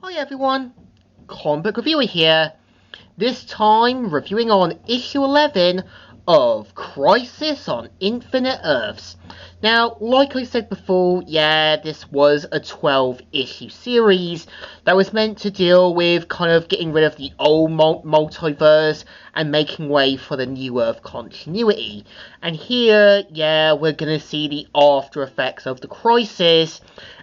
Hi everyone, comic book reviewer here. This time reviewing on issue 11 of Crisis on Infinite Earths. Now, like I said before, this was a 12-issue series that was meant to deal with kind of getting rid of the old multiverse and making way for the New Earth continuity. And here, we're gonna see the after effects of the Crisis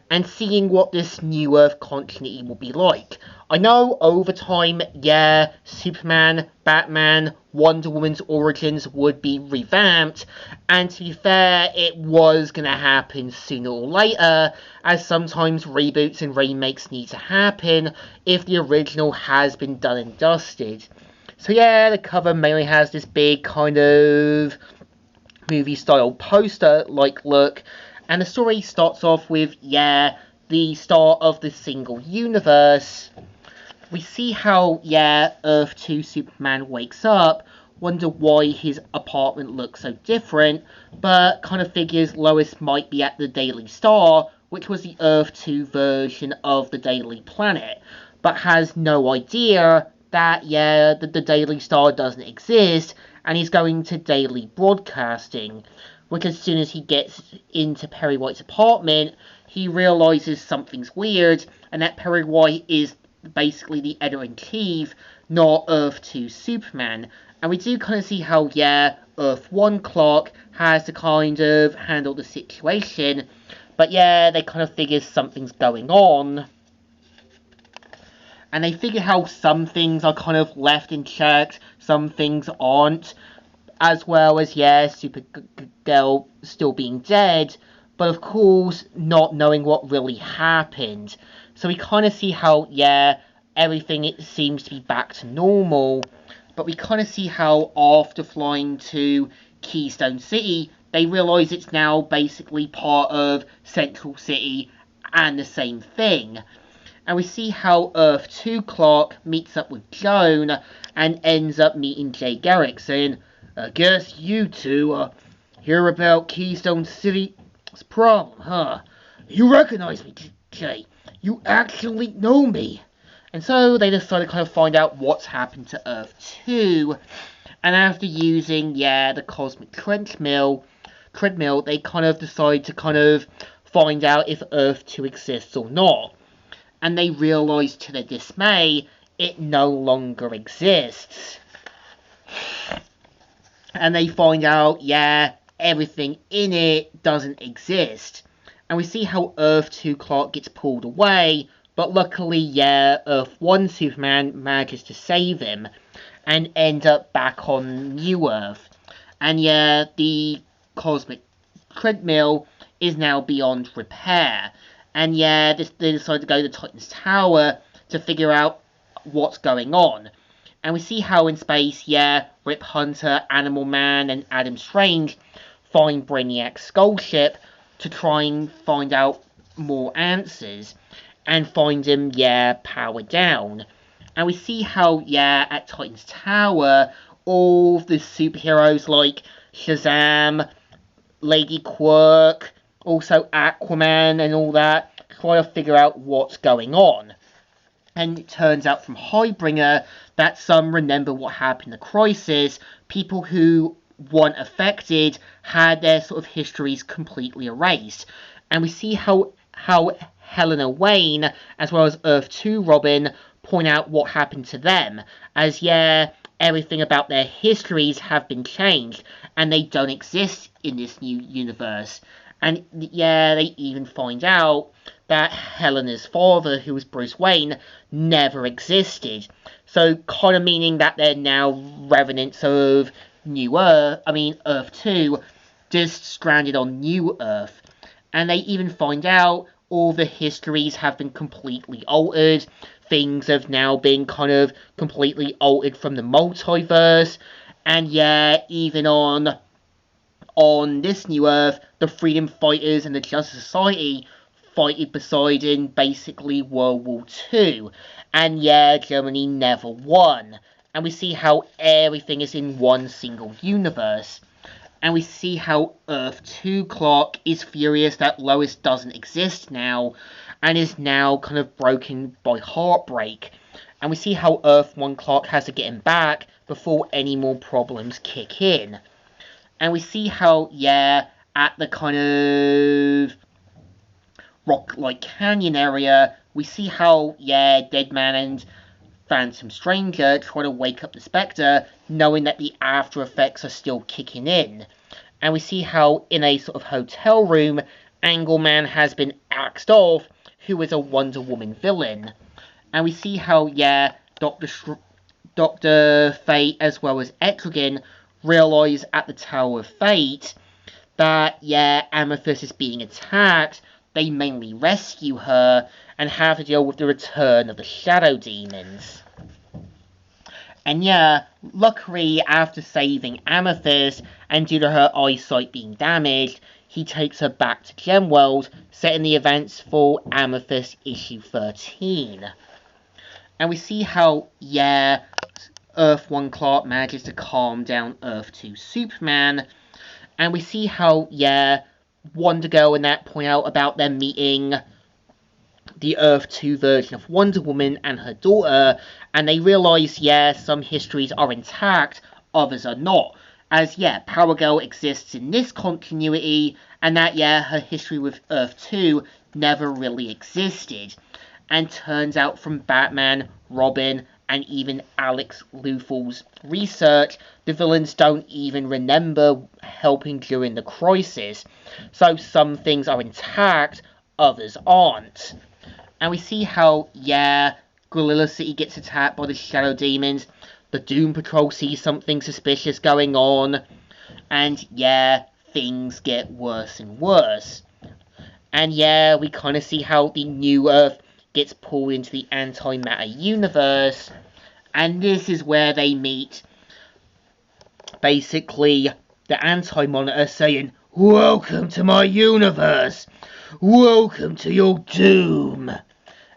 and seeing what this New Earth continuity will be like. I know over time, Superman, Batman, Wonder Woman's origins would be revamped, and to be fair, it was gonna happen sooner or later, as sometimes reboots and remakes need to happen if the original has been done and dusted. So the cover mainly has this big kind of movie-style poster-like look, and the story starts off with, the start of the single universe. We see how, Earth 2 Superman wakes up, wonder why his apartment looks so different, but kind of figures Lois might be at the Daily Star, which was the Earth 2 version of the Daily Planet, but has no idea that, the Daily Star doesn't exist, and he's going to Daily Broadcasting, which as soon as he gets into Perry White's apartment, he realizes something's weird, and that Perry White is basically the editor-in-chief, not Earth 2 Superman. And we do kind of see how, Earth 1 Clark has to kind of handle the situation, but they kind of figure something's going on. And they figure how some things are kind of left in check, some things aren't, as well as, Supergirl still being dead, but of course, not knowing what really happened. So we kind of see how, everything it seems to be back to normal, but we kind of see how after flying to Keystone City, they realize it's now basically part of Central City and the same thing. And we see how Earth 2 Clark meets up with Joan and ends up meeting Jay Garrick, saying, "I guess you two hear about Keystone City's problem, huh? You recognize me, Jay. You actually know me." And so they decide to kind of find out what's happened to Earth 2. And after using, the cosmic treadmill, they kind of decide to kind of find out if Earth 2 exists or not. And they realize to their dismay, it no longer exists. And they find out, everything in it doesn't exist. And we see how Earth 2 Clark gets pulled away, but luckily, Earth 1 Superman manages to save him and end up back on New Earth. And the cosmic treadmill is now beyond repair. And they decide to go to Titan's Tower to figure out what's going on. And we see how in space, Rip Hunter, Animal Man, and Adam Strange find Brainiac's skull ship to try and find out more answers. And find him, powered down. And we see how, at Titan's Tower, all the superheroes like Shazam, Lady Quirk, also Aquaman and all that, try to figure out what's going on. And it turns out from Highbringer that some remember what happened in the Crisis. People who weren't affected had their sort of histories completely erased. And we see how Helena Wayne, as well as Earth 2 Robin, point out what happened to them. As, everything about their histories have been changed, and they don't exist in this new universe. And, they even find out that Helena's father, who was Bruce Wayne, never existed. So, kind of meaning that they're now revenants of Earth 2, just stranded on New Earth. And they even find out all the histories have been completely altered. Things have now been kind of completely altered from the multiverse. And even on this New Earth, the Freedom Fighters and the Justice Society fighted Poseidon basically World War II. And Germany never won. And we see how everything is in one single universe. And we see how Earth 2 Clark is furious that Lois doesn't exist now, and is now kind of broken by heartbreak. And we see how Earth 1 Clark has to get him back before any more problems kick in. And we see how, yeah, at the kind of rock-like canyon area, we see how, yeah, Deadman and Phantom Stranger try to wake up the Spectre, knowing that the after effects are still kicking in. And we see how, in a sort of hotel room, Angleman has been axed off, who is a Wonder Woman villain. And we see how, yeah, Dr. Fate as well as Etrigan realise at the Tower of Fate that, yeah, Amethyst is being attacked. They mainly rescue her and have to deal with the return of the Shadow Demons. And yeah, luckily, after saving Amethyst, and due to her eyesight being damaged, he takes her back to Gemworld, setting the events for Amethyst issue 13. And we see how, yeah, Earth 1 Clark manages to calm down Earth 2 Superman. And we see how, yeah, Wonder Girl and that point out about them meeting the Earth 2 version of Wonder Woman and her daughter, and they realise, yeah, some histories are intact, others are not. As, yeah, Power Girl exists in this continuity, and that, yeah, her history with Earth 2 never really existed. And turns out from Batman, Robin, and even Alex Luthel's research, the villains don't even remember helping during the crisis. So some things are intact, others aren't. And we see how, yeah, Gorilla City gets attacked by the Shadow Demons. The Doom Patrol sees something suspicious going on. And, yeah, things get worse and worse. And, yeah, we kind of see how the New Earth gets pulled into the antimatter universe. And this is where they meet, basically, the Anti-Monitor saying, "Welcome to my universe! Welcome to your doom!"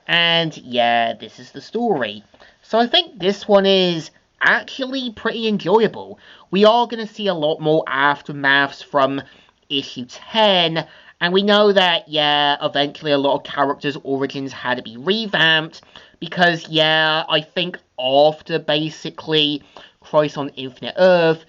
And yeah, this is the story. So I think this one is actually pretty enjoyable. We are going to see a lot more aftermaths from issue 10, and we know that, yeah, eventually a lot of characters' origins had to be revamped, because, yeah, I think after, basically, Crisis on Infinite Earth,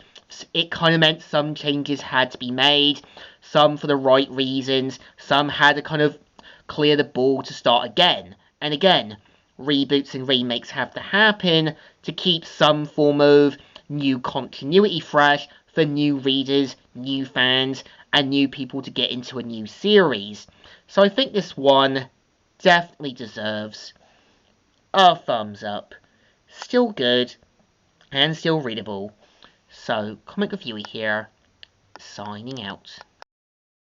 it kind of meant some changes had to be made, some for the right reasons, some had to kind of clear the ball to start again. And again, reboots and remakes have to happen to keep some form of new continuity fresh for new readers, new fans, and new people to get into a new series. So I think this one definitely deserves a thumbs up. Still good, and still readable. So, Comic Reviewer here, signing out.